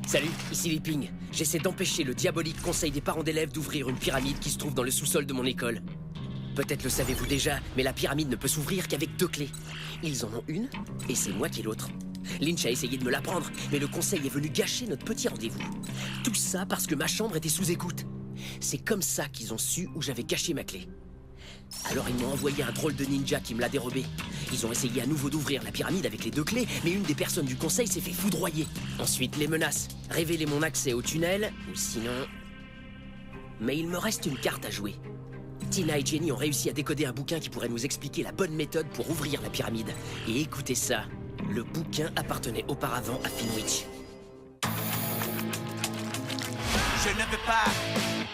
Salut, ici Leaping. J'essaie d'empêcher le diabolique conseil des parents d'élèves d'ouvrir une pyramide qui se trouve dans le sous-sol de mon école. Peut-être le savez-vous déjà, mais la pyramide ne peut s'ouvrir qu'avec 2 clés. Ils en ont une, et c'est moi qui ai l'autre. Lynch a essayé de me la prendre, mais le conseil est venu gâcher notre petit rendez-vous. Tout ça parce que ma chambre était sous écoute. C'est comme ça qu'ils ont su où j'avais caché ma clé. Alors ils m'ont envoyé un drôle de ninja qui me l'a dérobé. Ils ont essayé à nouveau d'ouvrir la pyramide avec les 2 clés, mais une des personnes du conseil s'est fait foudroyer. Ensuite, les menaces. Révéler mon accès au tunnel, ou sinon... Mais il me reste une carte à jouer. Tina et Jenny ont réussi à décoder un bouquin qui pourrait nous expliquer la bonne méthode pour ouvrir la pyramide. Et écoutez ça, le bouquin appartenait auparavant à Finwich. Je ne veux pas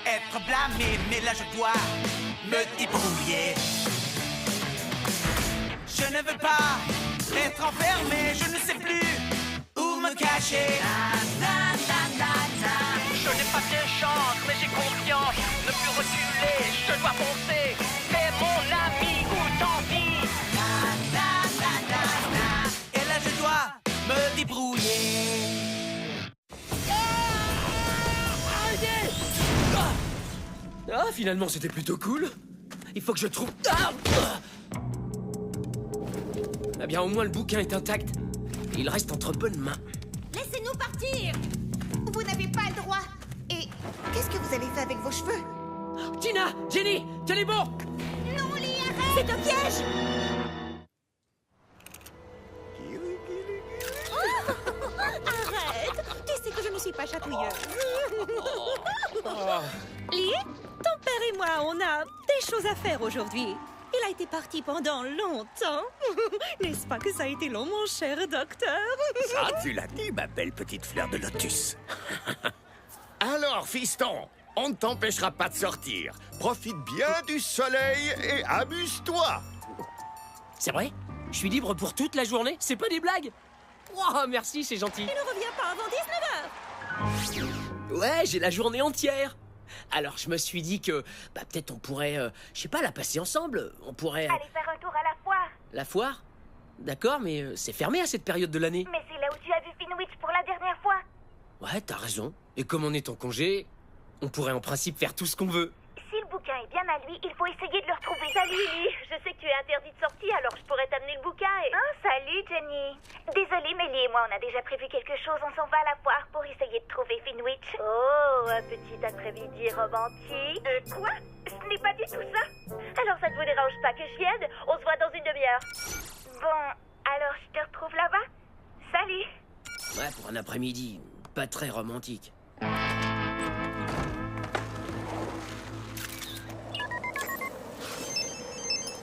être blâmé, mais là je dois me débrouiller. Je ne veux pas être enfermé, je ne sais plus où me cacher. Je n'ai pas de chance, mais j'ai confiance. Ne plus reculer, je dois foncer. C'est mon ami ou tant pis. Et là je dois me débrouiller. Ah, finalement, c'était plutôt cool. Il faut que je trouve... Eh bien, au moins, le bouquin est intact. Il reste entre bonnes mains. Laissez-nous partir! Vous n'avez pas le droit. Et qu'est-ce que vous avez fait avec vos cheveux? Tina! Jenny! Tenez bon! Non, Lee, arrête! C'est un piège! Arrête! Tu sais que je ne suis pas chatouilleuse. Lee, ton père et moi, on a des choses à faire aujourd'hui. Il a été parti pendant longtemps. N'est-ce pas que ça a été long, mon cher docteur? Ça, tu l'as dit, ma belle petite fleur de lotus. Alors, fiston, on ne t'empêchera pas de sortir. Profite bien du soleil et amuse-toi. C'est vrai? Je suis libre pour toute la journée? C'est pas des blagues? Oh, merci, c'est gentil. Il ne revient pas avant 19h. Ouais, j'ai la journée entière. Alors, je me suis dit que... Bah, peut-être on pourrait... je sais pas, la passer ensemble. On pourrait... Allez faire un tour à la foire. La foire? D'accord, mais c'est fermé à cette période de l'année. Mais c'est là où tu as vu Finwich pour la dernière fois. Ouais, t'as raison. Et comme on est en congé, on pourrait en principe faire tout ce qu'on veut. Si le bouquin est bien à lui, il faut essayer de le retrouver. Salut, Ellie. Je sais que tu es interdit de sortie, alors je pourrais t'amener le bouquin et... Oh, salut, Jenny. Désolée, mais Ellie et moi, on a déjà prévu quelque chose. On s'en va à la foire pour essayer de trouver Finwich. Oh, un petit après-midi romantique. Quoi? Ce n'est pas du tout ça. Alors, ça ne vous dérange pas que je vienne? On se voit dans une demi-heure. Bon, alors je te retrouve là-bas. Salut. Ouais, pour un après-midi, pas très romantique.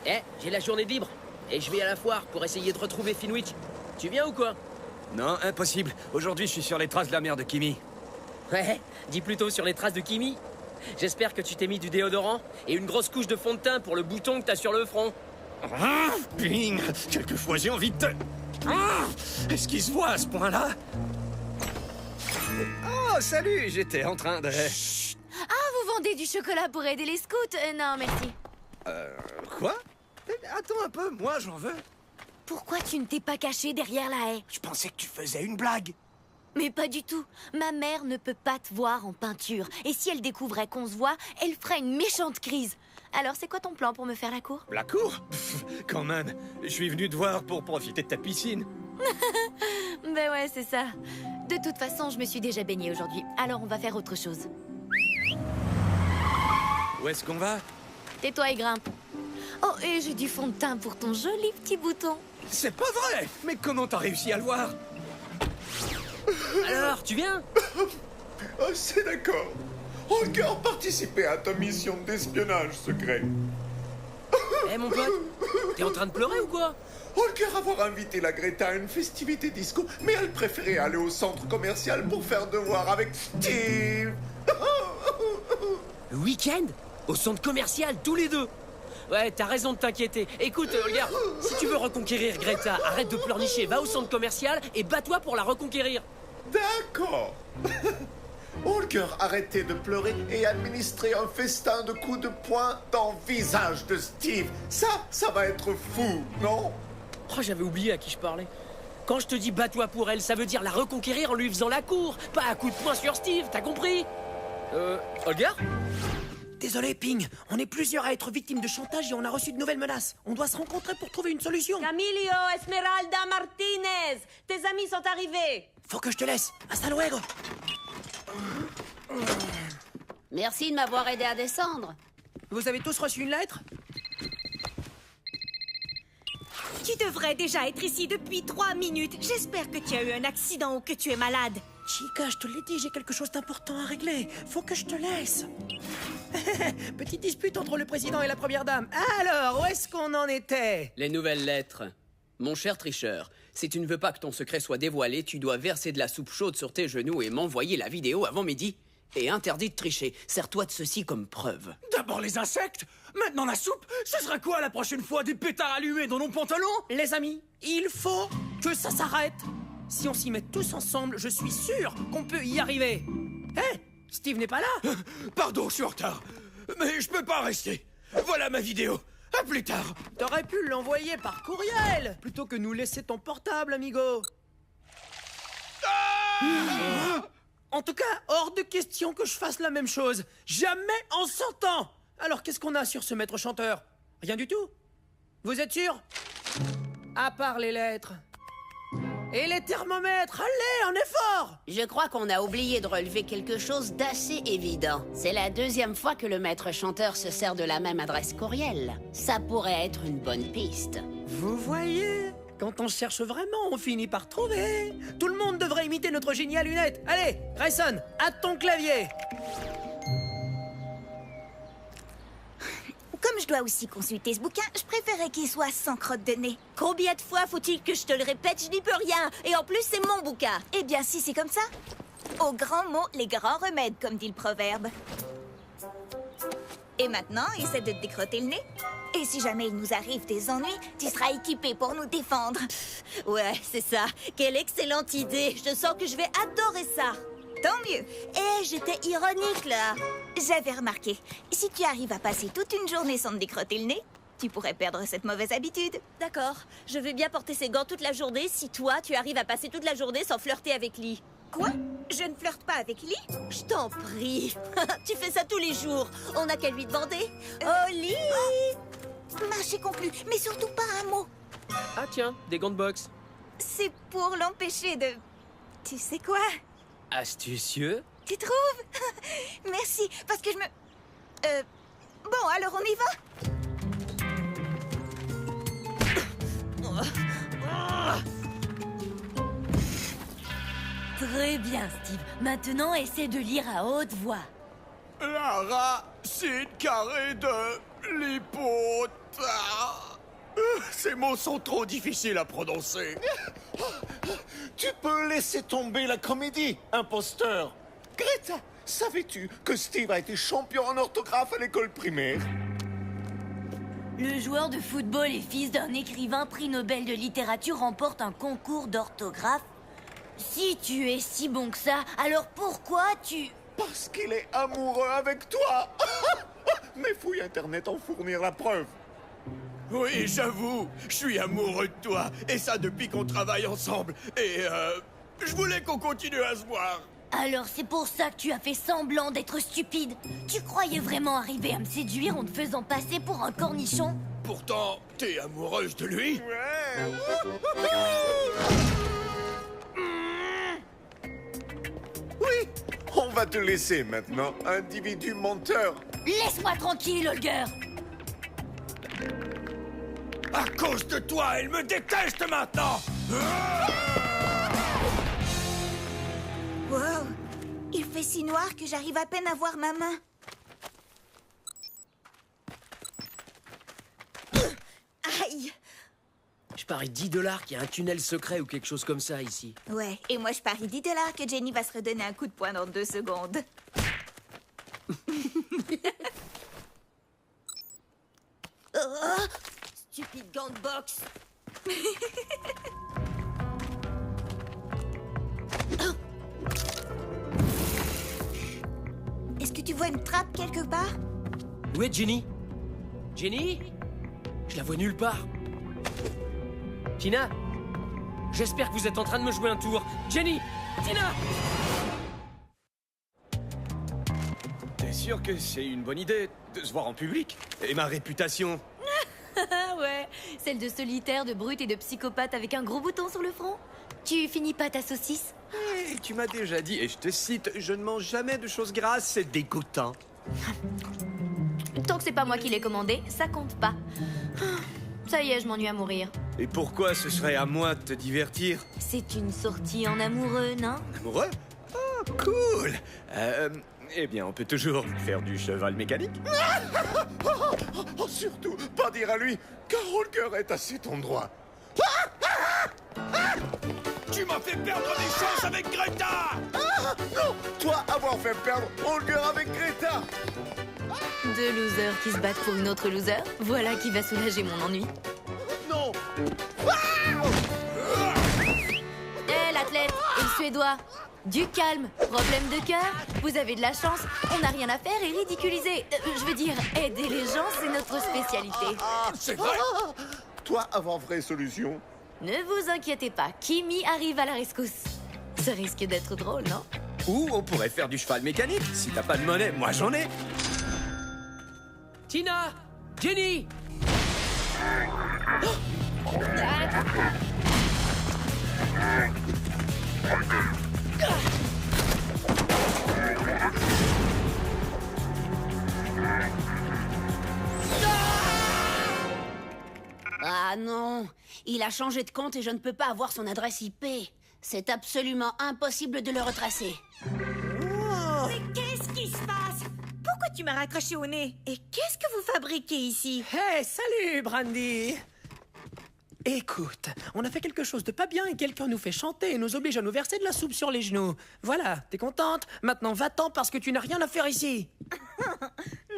Eh, j'ai la journée de libre. Et je vais à la foire pour essayer de retrouver Finwich. Tu viens ou quoi? Non, impossible. Aujourd'hui, je suis sur les traces de la mère de Kimi. Ouais, dis plutôt sur les traces de Kimi. J'espère que tu t'es mis du déodorant et une grosse couche de fond de teint pour le bouton que t'as sur le front. Ping! Quelquefois, j'ai envie de te... Est-ce qu'il se voit à ce point-là? Oh, salut! J'étais en train de... Ah, vous vendez du chocolat pour aider les scouts? Non, merci. Quoi? Attends un peu, moi, j'en veux. Pourquoi tu ne t'es pas caché derrière la haie? Je pensais que tu faisais une blague. Mais pas du tout. Ma mère ne peut pas te voir en peinture. Et si elle découvrait qu'on se voit, elle ferait une méchante crise. Alors, c'est quoi ton plan pour me faire la cour? La cour? Quand même. Je suis venu te voir pour profiter de ta piscine. Ben ouais, c'est ça. De toute façon, je me suis déjà baignée aujourd'hui. Alors, on va faire autre chose. Où est-ce qu'on va? Tais-toi et grimpe. Oh, et j'ai du fond de teint pour ton joli petit bouton. C'est pas vrai! Mais comment t'as réussi à le voir? Alors, tu viens? Ah, c'est d'accord. Holger participait à ta mission d'espionnage secret. Eh, mon pote, t'es en train de pleurer ou quoi? Holger avoir invité la Greta à une festivité disco, mais elle préférait aller au centre commercial pour faire devoir avec Steve. Le week-end? Au centre commercial, tous les deux? Ouais, t'as raison de t'inquiéter. Écoute, Holger, si tu veux reconquérir Greta, arrête de pleurnicher, va au centre commercial et bats-toi pour la reconquérir. D'accord. Holger arrêtait de pleurer et administrer un festin de coups de poing dans le visage de Steve. Ça va être fou, non? Oh, j'avais oublié à qui je parlais. Quand je te dis bats-toi pour elle, ça veut dire la reconquérir en lui faisant la cour, pas à coup de poing sur Steve, t'as compris? Olga? Désolé, Ping. On est plusieurs à être victimes de chantage et on a reçu de nouvelles menaces. On doit se rencontrer pour trouver une solution. Camilio, Esmeralda, Martinez, tes amis sont arrivés. Faut que je te laisse. Hasta luego. Merci de m'avoir aidé à descendre. Vous avez tous reçu une lettre? Tu devrais déjà être ici depuis 3 minutes. J'espère que tu as eu un accident ou que tu es malade. Chica, je te l'ai dit, j'ai quelque chose d'important à régler. Faut que je te laisse. Petite dispute entre le président et la première dame. Alors, où est-ce qu'on en était? Les nouvelles lettres. Mon cher tricheur, si tu ne veux pas que ton secret soit dévoilé, tu dois verser de la soupe chaude sur tes genoux et m'envoyer la vidéo avant midi. Et interdit de tricher. Sers-toi de ceci comme preuve. D'abord les insectes, maintenant la soupe. Ce sera quoi la prochaine fois? Des pétards allumés dans nos pantalons? Les amis, il faut que ça s'arrête. Si on s'y met tous ensemble, je suis sûr qu'on peut y arriver. Hé, Steve n'est pas là? Pardon, je suis en retard. Mais je peux pas rester. Voilà ma vidéo. À plus tard. T'aurais pu l'envoyer par courriel, plutôt que nous laisser ton portable, amigo. En tout cas, hors de question que je fasse la même chose. Jamais en 100 ans. Alors, qu'est-ce qu'on a sur ce maître chanteur? Rien du tout. Vous êtes sûr? À part les lettres. Et les thermomètres, allez, un effort! Je crois qu'on a oublié de relever quelque chose d'assez évident. C'est la 2e fois que le maître chanteur se sert de la même adresse courriel. Ça pourrait être une bonne piste. Vous voyez? Quand on cherche vraiment, on finit par trouver. Tout le monde devrait imiter notre génie à lunettes. Allez, Grayson, à ton clavier. Comme je dois aussi consulter ce bouquin, je préférais qu'il soit sans crotte de nez. Combien de fois faut-il que je te le répète? Je n'y peux rien. Et en plus, c'est mon bouquin. Eh bien, si c'est comme ça. Aux grands mots, les grands remèdes, comme dit le proverbe. Et maintenant, essaie de te décrotter le nez. Et si jamais il nous arrive des ennuis, tu seras équipé pour nous défendre. Ouais, c'est ça. Quelle excellente idée. Je sens que je vais adorer ça. Tant mieux. Eh, j'étais ironique, là. J'avais remarqué. Si tu arrives à passer toute une journée sans te décrotter le nez, tu pourrais perdre cette mauvaise habitude. D'accord. Je vais bien porter ces gants toute la journée si toi, tu arrives à passer toute la journée sans flirter avec Lee. Quoi? Je ne flirte pas avec Lee? Je t'en prie. Tu fais ça tous les jours. On n'a qu'à lui demander. Oh, Lee! Marché conclu, mais surtout pas un mot. Ah tiens, des gants de boxe. C'est pour l'empêcher de... Tu sais quoi? Astucieux. Tu trouves? Merci, parce que je me... Bon, alors on y va? Très bien, Steve. Maintenant, essaie de lire à haute voix. La racine carrée de l'hypothèse. Ces mots sont trop difficiles à prononcer. Tu peux laisser tomber la comédie, imposteur. Greta, savais-tu que Steve a été champion en orthographe à l'école primaire? Le joueur de football et fils d'un écrivain prix Nobel de littérature remporte un concours d'orthographe. Si tu es si bon que ça, alors pourquoi tu... Parce qu'il est amoureux avec toi. Mes fouilles internet en fournirent la preuve. Oui, j'avoue, je suis amoureux de toi. Et ça depuis qu'on travaille ensemble. Et je voulais qu'on continue à se voir. Alors c'est pour ça que tu as fait semblant d'être stupide. Tu croyais vraiment arriver à me séduire en te faisant passer pour un cornichon? Pourtant, t'es amoureuse de lui? Oui, on va te laisser maintenant, individu menteur. Laisse-moi tranquille, Holger. À cause de toi, elle me déteste maintenant. Wow, il fait si noir que j'arrive à peine à voir ma main. Aïe! Je parie $10 qu'il y a un tunnel secret ou quelque chose comme ça ici. Ouais, et moi je parie $10 que Jenny va se redonner un coup de poing dans 2 secondes. Oh, stupide gant de boxe! Est-ce que tu vois une trappe quelque part? Où est Jenny? Jenny? Je la vois nulle part. Tina? J'espère que vous êtes en train de me jouer un tour. Jenny! Tina! T'es sûr que c'est une bonne idée de se voir en public? Et ma réputation? Ah ouais, celle de solitaire, de brute et de psychopathe avec un gros bouton sur le front. Tu finis pas ta saucisse? Hey, tu m'as déjà dit, et je te cite, je ne mange jamais de choses grasses, c'est dégoûtant. Tant que c'est pas moi qui l'ai commandé, ça compte pas. Ça y est, je m'ennuie à mourir. Et pourquoi ce serait à moi de te divertir? C'est une sortie en amoureux, non? Amoureux? Oh, cool! Eh bien, on peut toujours faire du cheval mécanique. Oh, surtout, pas dire à lui, car Holger est à cet endroit. Tu m'as fait perdre des chances avec Greta! Non, toi avoir fait perdre Holger avec Greta. Deux losers qui se battent pour une autre loser, voilà qui va soulager mon ennui. Non. Hé, l'athlète et le suédois, du calme, problème de cœur, vous avez de la chance, on n'a rien à faire et ridiculiser. Je veux dire, aider les gens, c'est notre spécialité. C'est vrai! Toi avoir vraie solution. Ne vous inquiétez pas, Kimi arrive à la rescousse. Ça risque d'être drôle, non? Ou on pourrait faire du cheval mécanique. Si t'as pas de monnaie, moi j'en ai. Tina! Jenny! Ah non, il a changé de compte et je ne peux pas avoir son adresse IP. C'est absolument impossible de le retracer. Mais qu'est-ce qui se passe? Pourquoi tu m'as raccroché au nez? Et qu'est-ce que vous fabriquez ici? Hey, salut, Brandy! Écoute, on a fait quelque chose de pas bien et quelqu'un nous fait chanter et nous oblige à nous verser de la soupe sur les genoux. Voilà, t'es contente? Maintenant va-t'en parce que tu n'as rien à faire ici.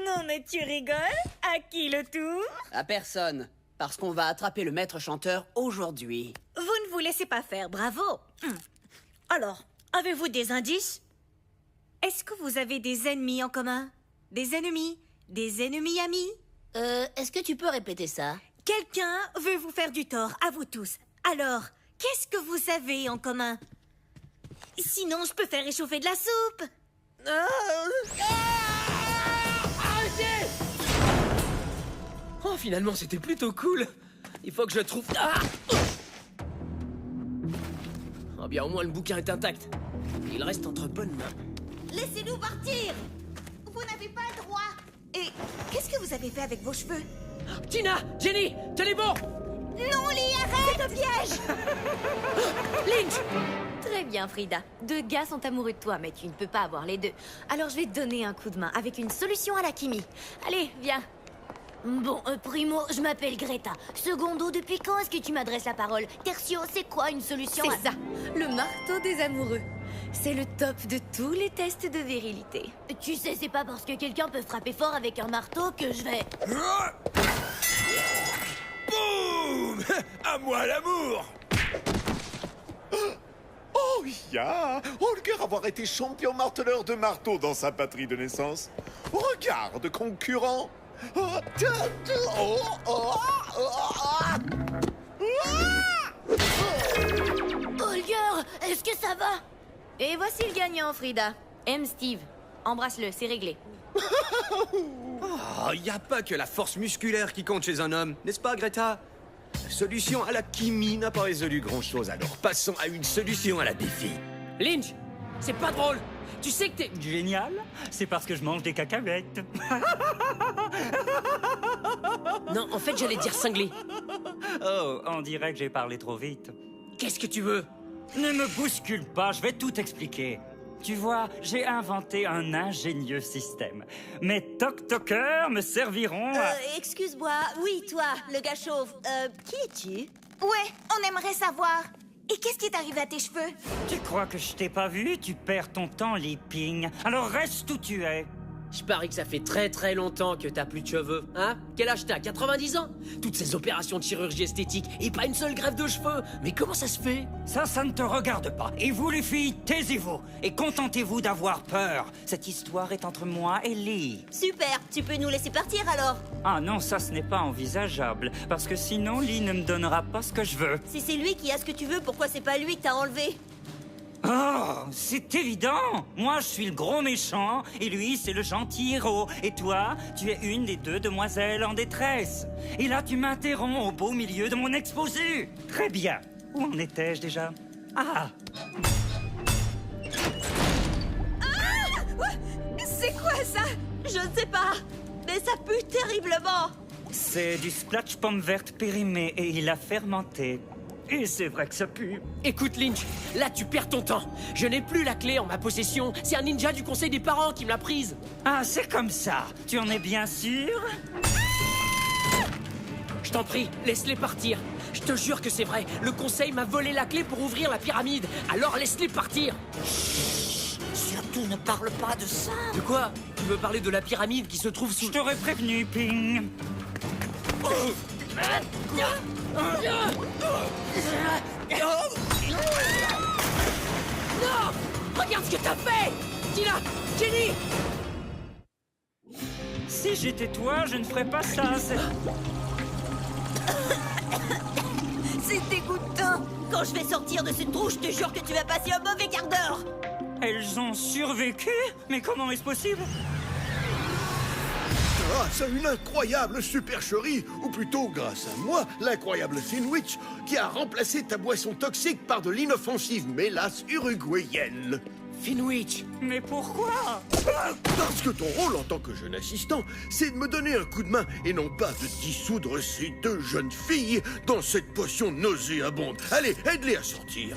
Non mais tu rigoles? À qui le tour? À personne, parce qu'on va attraper le maître chanteur aujourd'hui. Vous ne vous laissez pas faire, bravo. Alors, avez-vous des indices? Est-ce que vous avez des ennemis en commun? Des ennemis? Des ennemis amis? Est-ce que tu peux répéter ça? Quelqu'un veut vous faire du tort, à vous tous. Alors, qu'est-ce que vous avez en commun? Sinon, je peux faire réchauffer de la soupe. Oh, finalement, c'était plutôt cool. Il faut que je trouve... Ah! Oh bien, au moins le bouquin est intact. Il reste entre bonnes mains. Laissez-nous partir. Vous n'avez pas le droit. Et qu'est-ce que vous avez fait avec vos cheveux? Tina! Jenny! Tenez bon! Non, Lee, arrête! C'est un piège! Lynch! Très bien, Frida. Deux gars sont amoureux de toi, mais tu ne peux pas avoir les deux. Alors je vais te donner un coup de main avec une solution à la Kimi. Allez, viens. Bon, primo, je m'appelle Greta. Secondo, depuis quand est-ce que tu m'adresses la parole? Tertio, c'est quoi une solution? C'est ça, le marteau des amoureux. C'est le top de tous les tests de virilité. Tu sais, c'est pas parce que quelqu'un peut frapper fort avec un marteau que je vais... Boum! À moi l'amour! Oh, ya! Holger avoir été champion marteleur de marteau dans sa patrie de naissance. Regarde, concurrent! Holger, est-ce que ça va? Et voici le gagnant, Frida. M. Steve. Embrasse-le, c'est réglé. Oh, y a pas que la force musculaire qui compte chez un homme, n'est-ce pas, Greta? La solution à la Kimi n'a pas résolu grand-chose, alors passons à une solution à la défi. Lynch! C'est pas drôle! Tu sais que t'es... Génial, c'est parce que je mange des cacahuètes. Non, en fait, j'allais dire cinglé. Oh, on dirait que j'ai parlé trop vite. Qu'est-ce que tu veux? Ne me bouscule pas, je vais tout expliquer. Tu vois, j'ai inventé un ingénieux système. Mes toc-toqueurs me serviront à... Excuse-moi, oui, toi, le gars chauve. Qui es-tu? Ouais, on aimerait savoir. Et qu'est-ce qui t'arrive à tes cheveux? Tu crois que je t'ai pas vu? Tu perds ton temps, Li Ping. Alors reste où tu es. Je parie que ça fait très longtemps que t'as plus de cheveux, hein? Quel âge t'as? 90 ans? Toutes ces opérations de chirurgie esthétique et pas une seule greffe de cheveux. Mais comment ça se fait? Ça ne te regarde pas. Et vous les filles, taisez-vous et contentez-vous d'avoir peur. Cette histoire est entre moi et Lee. Super, tu peux nous laisser partir alors? Ah non, ça ce n'est pas envisageable. Parce que sinon, Lee ne me donnera pas ce que je veux. Si c'est lui qui a ce que tu veux, pourquoi c'est pas lui que t'as enlevé? Oh, c'est évident. Moi, je suis le gros méchant, et lui, c'est le gentil héros. Et toi, tu es une des deux demoiselles en détresse. Et là, tu m'interromps au beau milieu de mon exposé. Très bien. Où en étais-je déjà? Ah! C'est quoi ça? Je ne sais pas, mais ça pue terriblement. C'est du splash pomme verte périmé, et il a fermenté. Et c'est vrai que ça pue. Écoute, Lynch, là tu perds ton temps. Je n'ai plus la clé en ma possession. C'est un ninja du conseil des parents qui me l'a prise. Ah, c'est comme ça. Tu en es bien sûr? Je t'en prie, laisse-les partir. Je te jure que c'est vrai. Le conseil m'a volé la clé pour ouvrir la pyramide. Alors laisse-les partir. Surtout ne parle pas de ça. De quoi? Tu veux parler de la pyramide qui se trouve sous... Je t'aurais prévenu, Ping. Non! Regarde ce que t'as fait! Tina! Jenny! Si j'étais toi, je ne ferais pas ça. C'est dégoûtant. Quand je vais sortir de cette trou, je te jure que tu vas passer un mauvais quart d'heure. Elles ont survécu? Mais comment est-ce possible? Grâce à une incroyable supercherie, ou plutôt grâce à moi, l'incroyable Finwich, qui a remplacé ta boisson toxique par de l'inoffensive mélasse uruguayenne. Finwich! Mais pourquoi? Parce que ton rôle en tant que jeune assistant, c'est de me donner un coup de main et non pas de dissoudre ces deux jeunes filles dans cette potion nauséabonde. Allez, aide-les à sortir.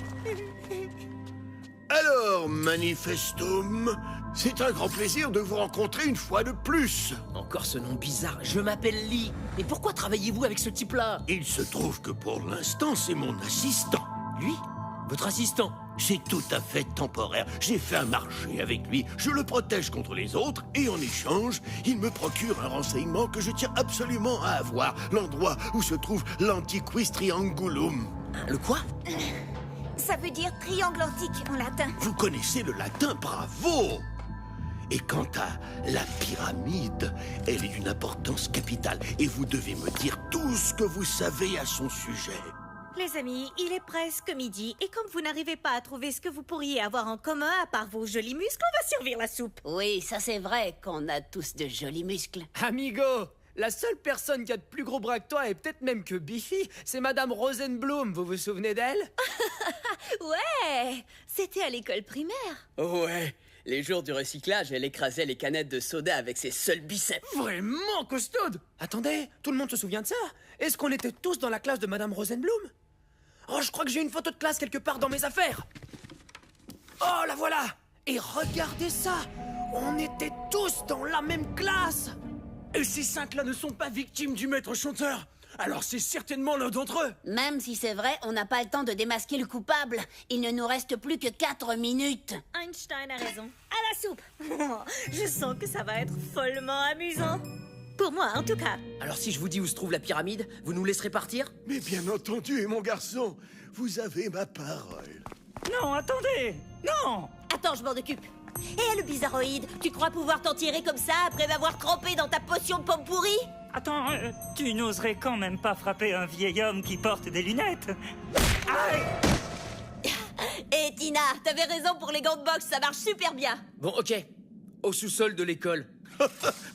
Alors, Manifestum, c'est un grand plaisir de vous rencontrer une fois de plus. Encore ce nom bizarre, je m'appelle Lee. Mais pourquoi travaillez-vous avec ce type-là? Il se trouve que pour l'instant, c'est mon assistant. Lui? Votre assistant? C'est tout à fait temporaire. J'ai fait un marché avec lui, je le protège contre les autres, et en échange, il me procure un renseignement que je tiens absolument à avoir. L'endroit où se trouve l'Antiquis Triangulum. Le quoi? Ça veut dire triangle antique en latin. Vous connaissez le latin, bravo! Et quant à la pyramide, elle est d'une importance capitale, et vous devez me dire tout ce que vous savez à son sujet. Les amis, il est presque midi, et comme vous n'arrivez pas à trouver ce que vous pourriez avoir en commun à part vos jolis muscles, on va servir la soupe. Oui, ça c'est vrai qu'on a tous de jolis muscles. Amigo, la seule personne qui a de plus gros bras que toi, et peut-être même que Biffy, c'est Madame Rosenblum, vous vous souvenez d'elle? Ouais, c'était à l'école primaire. Ouais, les jours du recyclage, elle écrasait les canettes de soda avec ses seuls biceps. Vraiment costaude! Attendez, tout le monde se souvient de ça? Est-ce qu'on était tous dans la classe de Madame Rosenblum? Oh, je crois que j'ai une photo de classe quelque part dans mes affaires. Oh, la voilà! Et regardez ça! On était tous dans la même classe! Et ces cinq-là ne sont pas victimes du maître chanteur. Alors c'est certainement l'un d'entre eux. Même si c'est vrai, on n'a pas le temps de démasquer le coupable. Il ne nous reste plus que 4 minutes. Einstein a raison. À la soupe. Je sens que ça va être follement amusant. Pour moi, en tout cas. Alors si je vous dis où se trouve la pyramide, vous nous laisserez partir? Mais bien entendu, mon garçon, vous avez ma parole. Non, attendez! Non! Attends, je m'en occupe. Et le bizarroïde, tu crois pouvoir t'en tirer comme ça après m'avoir trempé dans ta potion de pomme pourrie? Attends, tu n'oserais quand même pas frapper un vieil homme qui porte des lunettes? Aïe! Et Tina, t'avais raison pour les gants de boxe, ça marche super bien. Bon, ok. Au sous-sol de l'école.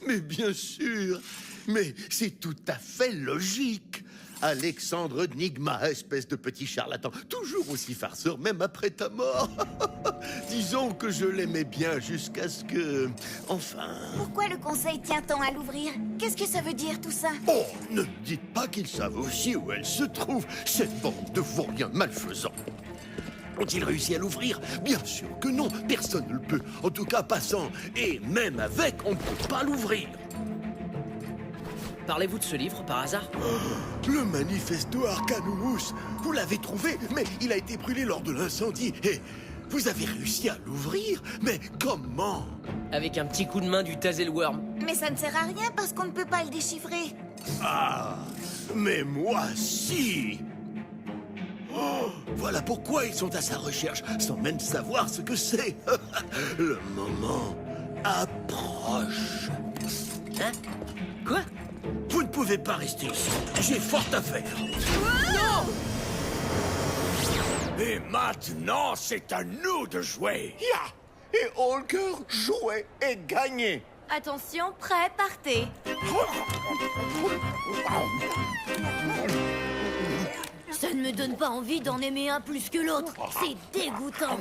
Mais bien sûr, mais c'est tout à fait logique. Alexandre Nigma, espèce de petit charlatan, toujours aussi farceur, même après ta mort. Disons que je l'aimais bien jusqu'à ce que... Enfin... Pourquoi le conseil tient tant à l'ouvrir? Qu'est-ce que ça veut dire tout ça? Oh, ne me dites pas qu'ils savent aussi où elle se trouve, cette bande de vauriens malfaisants. Ont-ils réussi à l'ouvrir? Bien sûr que non, personne ne le peut. En tout cas, pas sans. Et même avec, on ne peut pas l'ouvrir. Parlez-vous de ce livre, par hasard? Le Manifesto Arcanus. Vous l'avez trouvé, mais il a été brûlé lors de l'incendie. Et vous avez réussi à l'ouvrir? Mais comment? avec un petit coup de main du Tazelworm. Mais ça ne sert à rien parce qu'on ne peut pas le déchiffrer. Ah, mais moi, si. Oh, voilà pourquoi ils sont à sa recherche, sans même savoir ce que c'est. Le moment approche. Hein? Quoi? Vous ne pouvez pas rester ici. J'ai fort à faire. Non! Et maintenant, c'est à nous de jouer. Ya! Et Holger jouait et gagnait. Attention, prêt, partez. Ça ne me donne pas envie d'en aimer un plus que l'autre. C'est dégoûtant.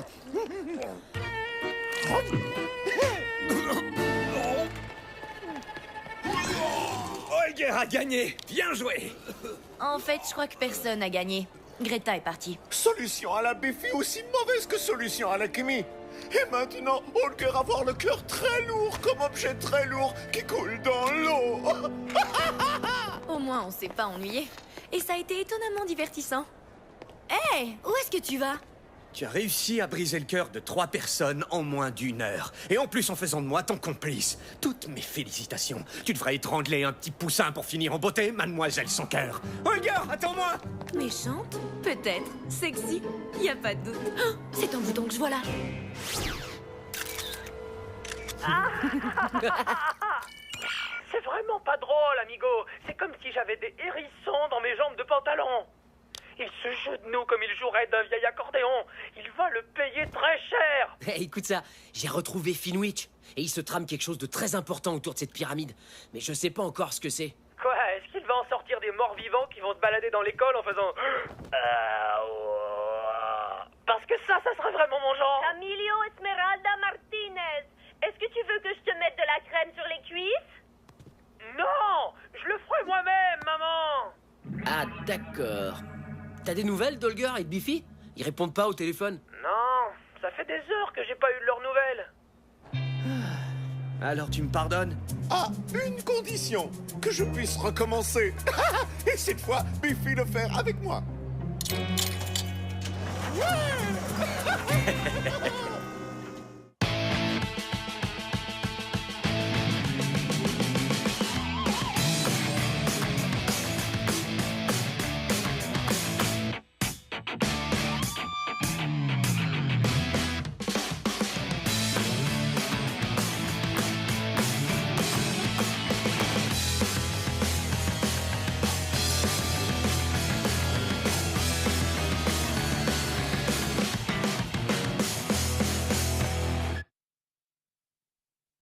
Holger a gagné. Bien joué. En fait, je crois que personne n'a gagné. Greta est partie. Solution à la Biffy aussi mauvaise que solution à la Kimi. Et maintenant, Holger va avoir le cœur très lourd, comme objet très lourd qui coule dans l'eau. Au moins, on s'est pas ennuyé. Et ça a été étonnamment divertissant. Hé, où est-ce que tu vas? Tu as réussi à briser le cœur de 3 personnes en moins d'1 heure. Et en plus en faisant de moi ton complice. Toutes mes félicitations. Tu devrais étrangler un petit poussin pour finir en beauté, mademoiselle sans cœur. Holger, attends-moi! Méchante? Peut-être. Sexy? Y a pas de doute. Oh, c'est un bouton que je vois là. C'est vraiment pas drôle, amigo. C'est comme si j'avais des hérissons dans mes jambes de pantalon. Il se joue de nous comme il jouerait d'un vieil accordéon. Il va le payer très cher. Eh, écoute ça, j'ai retrouvé Finwich. Et il se trame quelque chose de très important autour de cette pyramide. Mais je sais pas encore ce que c'est. Quoi, est-ce qu'il va en sortir des morts vivants qui vont se balader dans l'école en faisant... Parce que ça serait vraiment mon genre. Camilio Esmeralda Martinez, est-ce que tu veux que je te mette de la crème sur les cuisses? Non, je le ferai moi-même, maman. Ah, d'accord. T'as des nouvelles d'Holger et de Biffy? Ils répondent pas au téléphone. Non, ça fait des heures que j'ai pas eu de leurs nouvelles. Alors tu me pardonnes? À une condition, que je puisse recommencer. Et cette fois, Biffy le faire avec moi. Ouais!